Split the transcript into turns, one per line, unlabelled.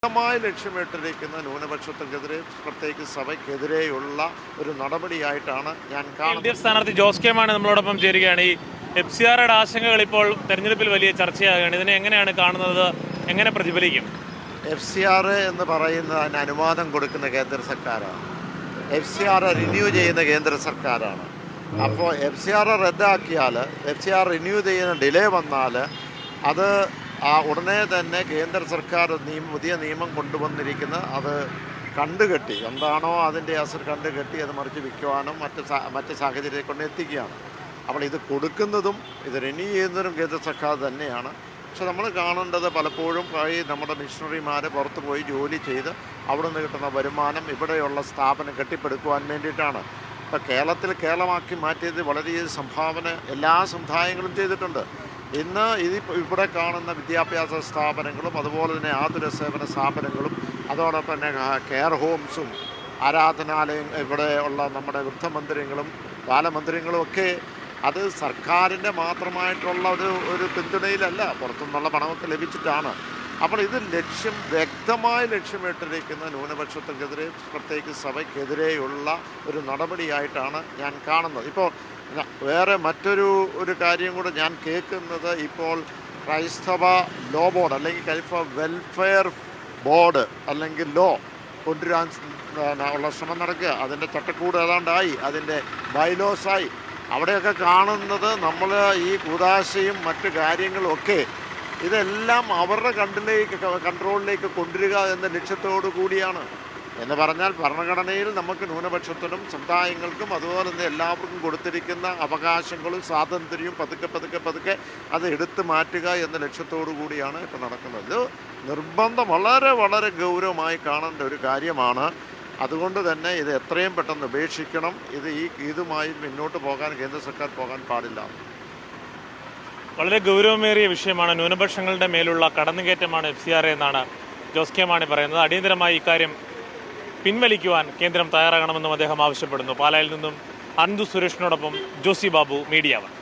വ്യക്തമായി ലക്ഷ്യമിട്ടിരിക്കുന്ന ന്യൂനപക്ഷത്തിനെതിരെ പ്രത്യേകിച്ച് സഭയ്ക്കെതിരെയുള്ള ഒരു നടപടിയായിട്ടാണ് ഞാൻ കാണുന്നത്.
സ്ഥാനാർത്ഥി ജോസ് കെ മാണി നമ്മളോടൊപ്പം ചേരുകയാണ്. ഈ FCRയുടെ ആശങ്കകൾ ഇപ്പോൾ തെരഞ്ഞെടുപ്പിൽ വലിയ ചർച്ചയാകുകയാണ്. ഇതിനെ എങ്ങനെയാണ് കാണുന്നത്, എങ്ങനെ പ്രതിഫലിക്കും?
FCR എന്ന് പറയുന്നതിന് അനുവാദം കൊടുക്കുന്ന കേന്ദ്ര സർക്കാരാണ്. FCR റിന്യൂ ചെയ്യുന്ന കേന്ദ്ര സർക്കാരാണ്. അപ്പോൾ FCR റദ്ദാക്കിയാൽ, FCR റിന്യൂ ചെയ്യുന്ന ഡിലേ വന്നാൽ അത് ഉടനെ തന്നെ കേന്ദ്ര സർക്കാർ പുതിയ നിയമം കൊണ്ടുവന്നിരിക്കുന്ന അത് കണ്ടുകെട്ടി എന്താണോ അതിൻ്റെ അസർ കണ്ടുകെട്ടി അത് മറിച്ച് വിൽക്കുവാനും മറ്റ് സാഹചര്യത്തെ കൊണ്ട് എത്തിക്കുകയാണ്. അപ്പോൾ ഇത് കൊടുക്കുന്നതും ഇത് റിന്യൂ ചെയ്യുന്നതും കേന്ദ്ര സർക്കാർ തന്നെയാണ്. പക്ഷെ നമ്മൾ കാണേണ്ടത് പലപ്പോഴും നമ്മുടെ മിഷണറിമാർ പുറത്ത് പോയി ജോലി ചെയ്ത് അവിടെ നിന്ന് കിട്ടുന്ന വരുമാനം ഇവിടെയുള്ള സ്ഥാപനം കെട്ടിപ്പടുക്കുവാൻ വേണ്ടിയിട്ടാണ്. ഇപ്പോൾ കേരളമാക്കി മാറ്റിയത് വളരെയധികം സംഭാവന എല്ലാ സമുദായങ്ങളും ചെയ്തിട്ടുണ്ട്. ഇന്ന് ഇവിടെ കാണുന്ന വിദ്യാഭ്യാസ സ്ഥാപനങ്ങളും അതുപോലെ തന്നെ ആതുര സേവന സ്ഥാപനങ്ങളും അതോടൊപ്പം തന്നെ കെയർ ഹോംസും ആരാധനാലയം ഇവിടെ ഉള്ള നമ്മുടെ വൃദ്ധമന്ദിരങ്ങളും ബാലമന്ദിരങ്ങളും ഒക്കെ അത് സർക്കാരിൻ്റെ മാത്രമായിട്ടുള്ള ഒരു പിന്തുണയിലല്ല, പുറത്തുനിന്നുള്ള പണമൊക്കെ ലഭിച്ചിട്ടാണ്. അപ്പോൾ ഇത് വ്യക്തമായി ലക്ഷ്യമിട്ടിരിക്കുന്ന ന്യൂനപക്ഷത്തിനെതിരെ പ്രത്യേകിച്ച് സഭയ്ക്കെതിരെയുള്ള ഒരു നടപടിയായിട്ടാണ് ഞാൻ കാണുന്നത്. ഇപ്പോൾ വേറെ മറ്റൊരു കാര്യം കൂടെ ഞാൻ കേൾക്കുന്നത്, ഇപ്പോൾ ക്രൈസ്തവ ലോ ബോർഡ് അല്ലെങ്കിൽ ക്രൈസ്തവ വെൽഫെയർ ബോർഡ് അല്ലെങ്കിൽ ലോ കൊണ്ടുവരാൻ ഉള്ള ശ്രമം നടക്കുക. അതിൻ്റെ ചട്ടക്കൂട് ഏതാണ്ടായി, അതിൻ്റെ ബൈലോസായി. അവിടെയൊക്കെ കാണുന്നത് നമ്മൾ ഈ കൂദാശയും മറ്റു കാര്യങ്ങളും ഒക്കെ ഇതെല്ലാം അവരുടെ കൺട്രോളിലേക്ക് കൊണ്ടുവരിക എന്ന ലക്ഷ്യത്തോടു കൂടിയാണ്. എന്ന് പറഞ്ഞാൽ ഭരണഘടനയിൽ നമുക്ക് ന്യൂനപക്ഷത്തിനും സമുദായങ്ങൾക്കും അതുപോലെ തന്നെ എല്ലാവർക്കും കൊടുത്തിരിക്കുന്ന അവകാശങ്ങളും സ്വാതന്ത്ര്യവും പതുക്കെ അത് എടുത്തു മാറ്റുക എന്ന ലക്ഷ്യത്തോടു കൂടിയാണ് ഇപ്പോൾ നടക്കുന്നത്. ഇത് വളരെ വളരെ ഗൗരവമായി കാണേണ്ട ഒരു കാര്യമാണ്. അതുകൊണ്ട് തന്നെ ഇത് എത്രയും പെട്ടെന്ന് ഉപേക്ഷിക്കണം. ഇതുമായി മുന്നോട്ട് പോകാൻ കേന്ദ്ര സർക്കാർ പോകാൻ പാടില്ല.
വളരെ ഗൗരവമേറിയ വിഷയമാണ്. ന്യൂനപക്ഷങ്ങളുടെ മേലുള്ള കടന്നുകയറ്റമാണ് FCR എന്നാണ് ജോസ് കെ മാണി പറയുന്നത്. അടിയന്തരമായി ഇക്കാര്യം പിൻവലിക്കുവാൻ കേന്ദ്രം തയ്യാറാകണമെന്നും അദ്ദേഹം ആവശ്യപ്പെടുന്നു. പാലായിൽ നിന്നും അനന്തു സുരേഷിനോടൊപ്പം ജോസി ബാബു, മീഡിയ 1.